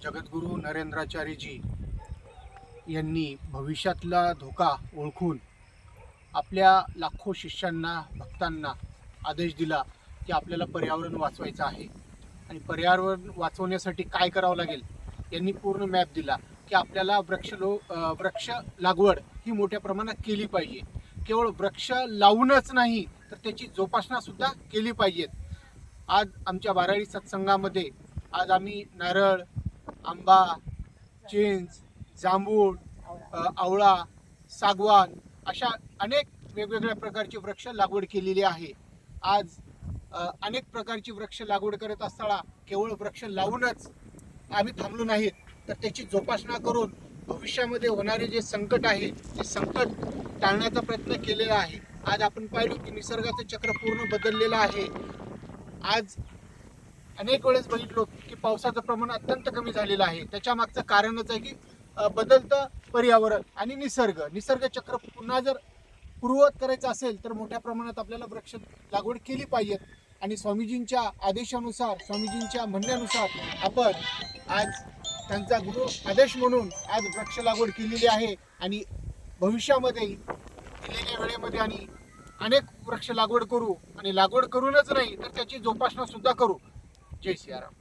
जगद्गुरू नरेंद्राचार्यजी यांनी भविष्यातला धोका ओळखून आपल्या लाखो शिष्यांना भक्तांना आदेश दिला की आपल्याला पर्यावरण वाचवायचं आहे आणि पर्यावरण वाचवण्यासाठी काय करावं लागेल यांनी पूर्ण मॅप दिला की आपल्याला वृक्ष लागवड ही मोठ्या प्रमाणात केली पाहिजे. केवळ वृक्ष लावूनच नाही तर त्याची जोपासनासुद्धा केली पाहिजेत. आज आमच्या बाराळी सत्संगामध्ये आज आम्ही नारळ, आंबा, चिंच, जांभूळ, आवळा, सागवान अशा अनेक वेगवेगळ्या प्रकारची वृक्ष लागवड केलेली आहे. आज अनेक प्रकारची वृक्ष लागवड करत असताना केवळ वृक्ष लावूनच आम्ही थांबलो नाहीत तर त्याची जोपासना करून भविष्यामध्ये होणारे जे संकट आहे ते संकट टाळण्याचा प्रयत्न केलेला आहे. आज आपण पाहिलं की निसर्गाचं चक्र पूर्ण बदललेलं आहे. आज अनेक वेळेस बघितलो की पावसाचं प्रमाण अत्यंत कमी झालेलं आहे. त्याच्या मागचं कारणच आहे की बदलतं पर्यावरण आणि निसर्ग चक्र पुन्हा जर पूर्ववत करायचं असेल तर मोठ्या प्रमाणात आपल्याला वृक्ष लागवड केली पाहिजे. आणि स्वामीजींच्या आदेशानुसार, स्वामीजींच्या म्हणण्यानुसार आपण आज त्यांचा गुरु आदेश म्हणून आज वृक्ष लागवड केलेली आहे. आणि भविष्यामध्ये दिलेल्या वेळेमध्ये आणि अनेक वृक्ष लागवड करू आणि लागवड करूनच नाही तर त्याची जोपासना सुद्धा करू. जय सियाराम.